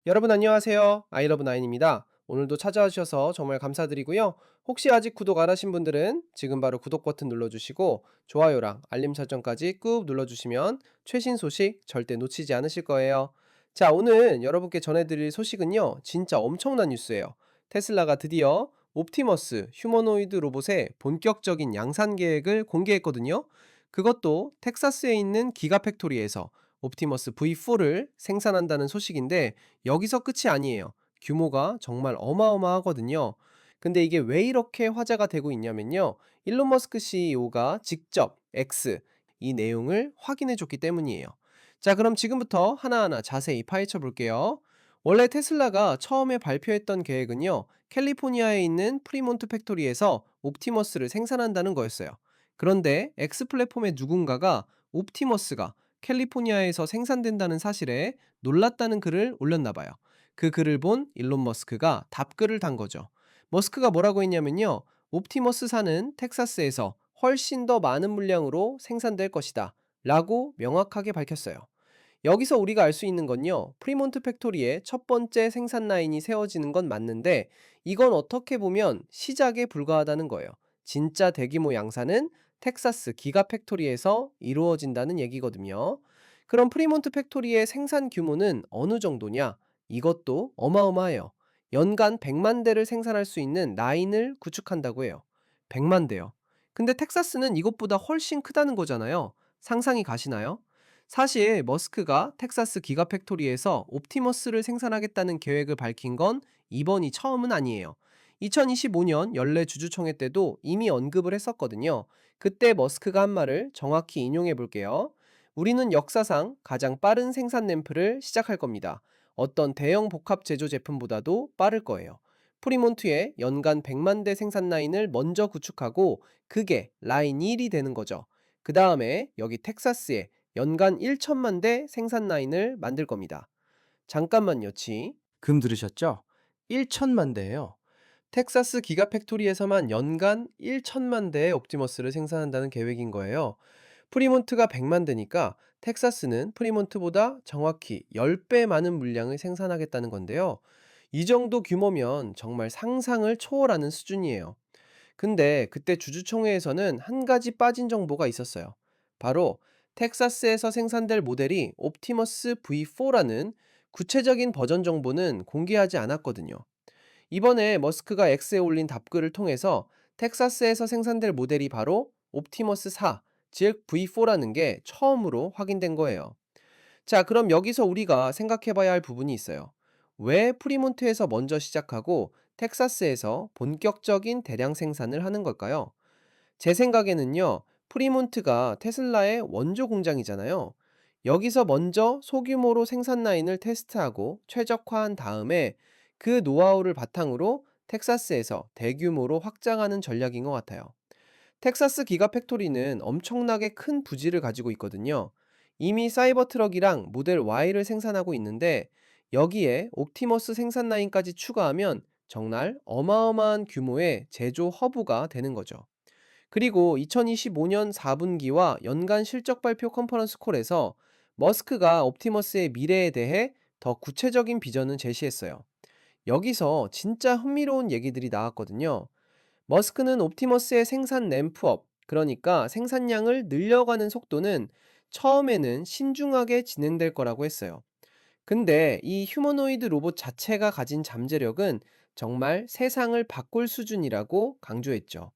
여러분 안녕하세요. 아이러브 나인입니다. 오늘도 찾아와 주셔서 정말 감사드리고요. 혹시 아직 구독 안 하신 분들은 지금 바로 구독 버튼 눌러주시고 좋아요랑 알림 설정까지 꾹 눌러주시면 최신 소식 절대 놓치지 않으실 거예요. 자, 오늘 여러분께 전해드릴 소식은요. 진짜 엄청난 뉴스예요. 테슬라가 드디어 옵티머스 휴머노이드 로봇의 본격적인 양산 계획을 공개했거든요. 그것도 텍사스에 있는 기가팩토리에서 옵티머스 V4를 생산한다는 소식인데 여기서 끝이 아니에요. 규모가 정말 어마어마하거든요. 근데 이게 왜 이렇게 화제가 되고 있냐면요. 일론 머스크 CEO가 직접 X 이 내용을 확인해 줬기 때문이에요. 자, 그럼 지금부터 하나하나 자세히 파헤쳐 볼게요. 원래 테슬라가 처음에 발표했던 계획은요. 캘리포니아에 있는 프리몬트 팩토리에서 옵티머스를 생산한다는 거였어요. 그런데 X 플랫폼의 누군가가 옵티머스가 캘리포니아에서 생산된다는 사실에 놀랐다는 글을 올렸나 봐요. 그 글을 본 일론 머스크가 답글을 단 거죠. 머스크가 뭐라고 했냐면요. 옵티머스사는 텍사스에서 훨씬 더 많은 물량으로 생산될 것이다. 라고 명확하게 밝혔어요. 여기서 우리가 알 수 있는 건요. 프리몬트 팩토리의 첫 번째 생산 라인이 세워지는 건 맞는데 이건 어떻게 보면 시작에 불과하다는 거예요. 진짜 대규모 양산은 텍사스 기가 팩토리에서 이루어진다는 얘기거든요. 그럼 프리몬트 팩토리의 생산 규모는 어느 정도냐? 이것도 어마어마해요. 연간 100만 대를 생산할 수 있는 라인을 구축한다고 해요. 100만 대요. 근데 텍사스는 이것보다 훨씬 크다는 거잖아요. 상상이 가시나요? 사실 머스크가 텍사스 기가팩토리에서 옵티머스를 생산하겠다는 계획을 밝힌 건 이번이 처음은 아니에요. 2025년 연례 주주총회 때도 이미 언급을 했었거든요. 그때 머스크가 한 말을 정확히 인용해 볼게요. 우리는 역사상 가장 빠른 생산 램프를 시작할 겁니다. 어떤 대형 복합 제조 제품보다도 빠를 거예요. 프리몬트에 연간 100만 대 생산 라인을 먼저 구축하고 그게 라인 1이 되는 거죠. 그 다음에 여기 텍사스에 연간 1천만 대 생산 라인을 만들 겁니다. 잠깐만요, 금 들으셨죠? 1천만 대예요. 텍사스 기가팩토리에서만 연간 1천만 대의 옵티머스를 생산한다는 계획인 거예요. 프리몬트가 100만 대니까 텍사스는 프리몬트보다 정확히 10배 많은 물량을 생산하겠다는 건데요. 이 정도 규모면 정말 상상을 초월하는 수준이에요. 근데 그때 주주총회에서는 한 가지 빠진 정보가 있었어요. 바로 텍사스에서 생산될 모델이 옵티머스 V4라는 구체적인 버전 정보는 공개하지 않았거든요. 이번에 머스크가 X에 올린 답글을 통해서 텍사스에서 생산될 모델이 바로 옵티머스 4, 즉 V4라는 게 처음으로 확인된 거예요. 자, 그럼 여기서 우리가 생각해 봐야 할 부분이 있어요. 왜 프리몬트에서 먼저 시작하고 텍사스에서 본격적인 대량 생산을 하는 걸까요? 제 생각에는요, 프리몬트가 테슬라의 원조 공장이잖아요. 여기서 먼저 소규모로 생산 라인을 테스트하고 최적화한 다음에 그 노하우를 바탕으로 텍사스에서 대규모로 확장하는 전략인 것 같아요. 텍사스 기가팩토리는 엄청나게 큰 부지를 가지고 있거든요. 이미 사이버트럭이랑 모델 Y를 생산하고 있는데 여기에 옵티머스 생산 라인까지 추가하면 정말 어마어마한 규모의 제조 허브가 되는 거죠. 그리고 2025년 4분기와 연간 실적 발표 컨퍼런스 콜에서 머스크가 옵티머스의 미래에 대해 더 구체적인 비전을 제시했어요. 여기서 진짜 흥미로운 얘기들이 나왔거든요. 머스크는 옵티머스의 생산 램프업, 그러니까 생산량을 늘려가는 속도는 처음에는 신중하게 진행될 거라고 했어요. 근데 이 휴머노이드 로봇 자체가 가진 잠재력은 정말 세상을 바꿀 수준이라고 강조했죠.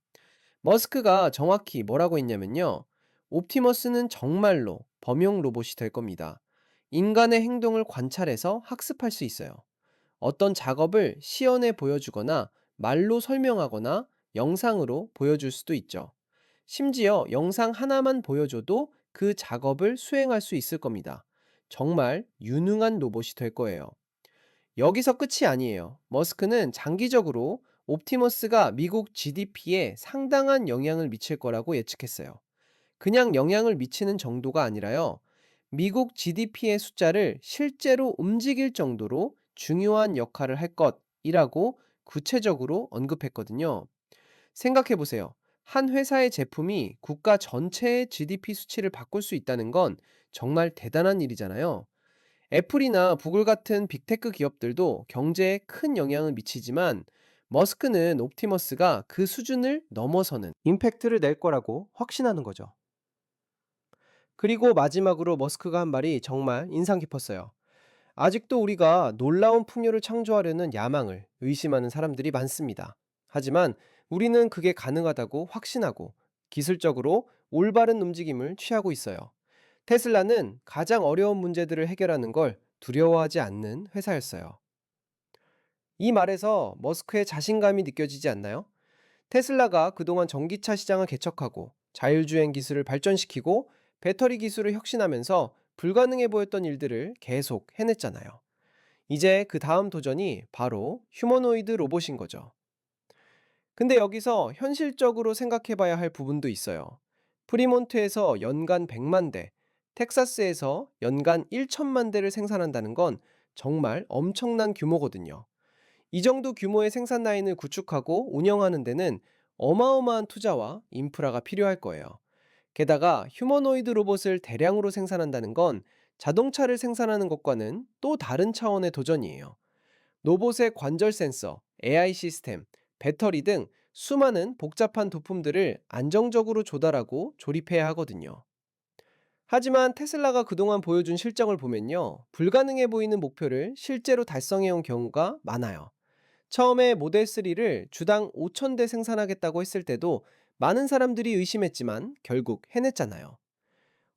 머스크가 정확히 뭐라고 했냐면요. 옵티머스는 정말로 범용 로봇이 될 겁니다. 인간의 행동을 관찰해서 학습할 수 있어요. 어떤 작업을 시연해 보여주거나 말로 설명하거나 영상으로 보여줄 수도 있죠. 심지어 영상 하나만 보여줘도 그 작업을 수행할 수 있을 겁니다. 정말 유능한 로봇이 될 거예요. 여기서 끝이 아니에요. 머스크는 장기적으로 옵티머스가 미국 GDP에 상당한 영향을 미칠 거라고 예측했어요. 그냥 영향을 미치는 정도가 아니라요. 미국 GDP의 숫자를 실제로 움직일 정도로 중요한 역할을 할 것이라고 구체적으로 언급했거든요. 생각해 보세요. 한 회사의 제품이 국가 전체의 GDP 수치를 바꿀 수 있다는 건 정말 대단한 일이잖아요. 애플이나 구글 같은 빅테크 기업들도 경제에 큰 영향을 미치지만 머스크는 옵티머스가 그 수준을 넘어서는 임팩트를 낼 거라고 확신하는 거죠. 그리고 마지막으로 머스크가 한 말이 정말 인상 깊었어요. 아직도 우리가 놀라운 풍요를 창조하려는 야망을 의심하는 사람들이 많습니다. 하지만 우리는 그게 가능하다고 확신하고 기술적으로 올바른 움직임을 취하고 있어요. 테슬라는 가장 어려운 문제들을 해결하는 걸 두려워하지 않는 회사였어요. 이 말에서 머스크의 자신감이 느껴지지 않나요? 테슬라가 그동안 전기차 시장을 개척하고 자율주행 기술을 발전시키고 배터리 기술을 혁신하면서 불가능해 보였던 일들을 계속 해냈잖아요. 이제 그 다음 도전이 바로 휴머노이드 로봇인 거죠. 근데 여기서 현실적으로 생각해 봐야 할 부분도 있어요. 프리몬트에서 연간 100만 대, 텍사스에서 연간 1천만 대를 생산한다는 건 정말 엄청난 규모거든요. 이 정도 규모의 생산 라인을 구축하고 운영하는 데는 어마어마한 투자와 인프라가 필요할 거예요. 게다가 휴머노이드 로봇을 대량으로 생산한다는 건 자동차를 생산하는 것과는 또 다른 차원의 도전이에요. 로봇의 관절 센서, AI 시스템, 배터리 등 수많은 복잡한 부품들을 안정적으로 조달하고 조립해야 하거든요. 하지만 테슬라가 그동안 보여준 실적을 보면요, 불가능해 보이는 목표를 실제로 달성해온 경우가 많아요. 처음에 모델 3를 주당 5,000대 생산하겠다고 했을 때도 많은 사람들이 의심했지만 결국 해냈잖아요.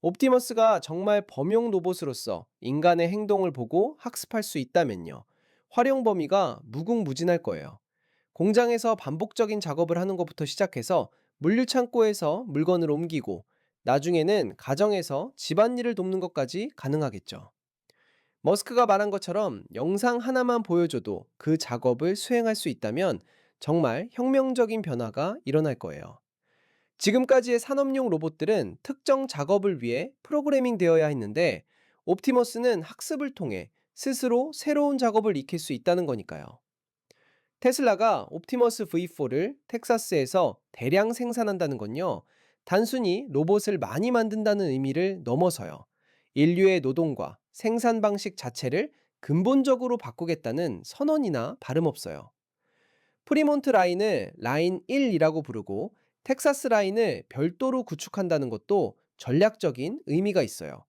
옵티머스가 정말 범용 로봇으로서 인간의 행동을 보고 학습할 수 있다면요, 활용 범위가 무궁무진할 거예요. 공장에서 반복적인 작업을 하는 것부터 시작해서 물류 창고에서 물건을 옮기고 나중에는 가정에서 집안일을 돕는 것까지 가능하겠죠. 머스크가 말한 것처럼 영상 하나만 보여줘도 그 작업을 수행할 수 있다면 정말 혁명적인 변화가 일어날 거예요. 지금까지의 산업용 로봇들은 특정 작업을 위해 프로그래밍 되어야 했는데 옵티머스는 학습을 통해 스스로 새로운 작업을 익힐 수 있다는 거니까요. 테슬라가 옵티머스 V4를 텍사스에서 대량 생산한다는 건요, 단순히 로봇을 많이 만든다는 의미를 넘어서요, 인류의 노동과 생산 방식 자체를 근본적으로 바꾸겠다는 선언이나 다름없어요. 프리몬트 라인을 라인 1이라고 부르고 텍사스 라인을 별도로 구축한다는 것도 전략적인 의미가 있어요.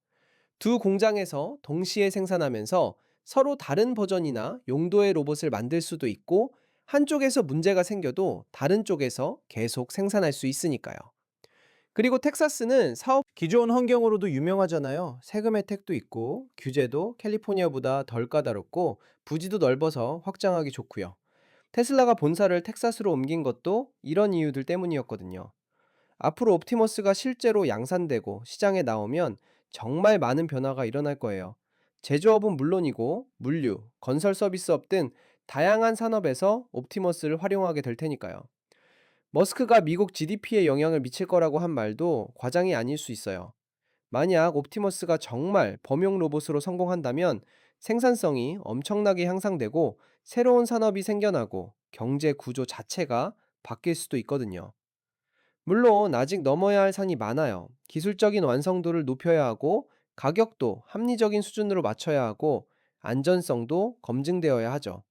두 공장에서 동시에 생산하면서 서로 다른 버전이나 용도의 로봇을 만들 수도 있고, 한쪽에서 문제가 생겨도 다른 쪽에서 계속 생산할 수 있으니까요. 그리고 텍사스는 사업 기존 환경으로도 유명하잖아요. 세금 혜택도 있고 규제도 캘리포니아보다 덜 까다롭고 부지도 넓어서 확장하기 좋고요. 테슬라가 본사를 텍사스로 옮긴 것도 이런 이유들 때문이었거든요. 앞으로 옵티머스가 실제로 양산되고 시장에 나오면 정말 많은 변화가 일어날 거예요. 제조업은 물론이고 물류, 건설 서비스업 등 다양한 산업에서 옵티머스를 활용하게 될 테니까요. 머스크가 미국 GDP에 영향을 미칠 거라고 한 말도 과장이 아닐 수 있어요. 만약 옵티머스가 정말 범용 로봇으로 성공한다면 생산성이 엄청나게 향상되고 새로운 산업이 생겨나고 경제 구조 자체가 바뀔 수도 있거든요. 물론 아직 넘어야 할 산이 많아요. 기술적인 완성도를 높여야 하고 가격도 합리적인 수준으로 맞춰야 하고 안전성도 검증되어야 하죠.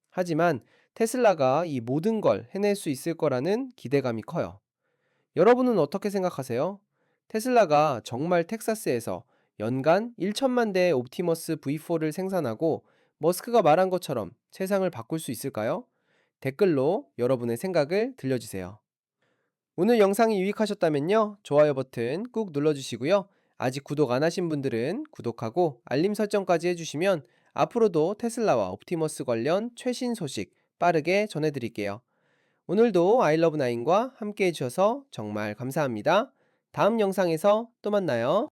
하지만 테슬라가 이 모든 걸 해낼 수 있을 거라는 기대감이 커요. 여러분은 어떻게 생각하세요? 테슬라가 정말 텍사스에서 연간 1천만 대의 옵티머스 V4를 생산하고 머스크가 말한 것처럼 세상을 바꿀 수 있을까요? 댓글로 여러분의 생각을 들려주세요. 오늘 영상이 유익하셨다면요, 좋아요 버튼 꾹 눌러주시고요. 아직 구독 안 하신 분들은 구독하고 알림 설정까지 해주시면 앞으로도 테슬라와 옵티머스 관련 최신 소식 빠르게 전해드릴게요. 오늘도 아이러브나인과 함께 해주셔서 정말 감사합니다. 다음 영상에서 또 만나요.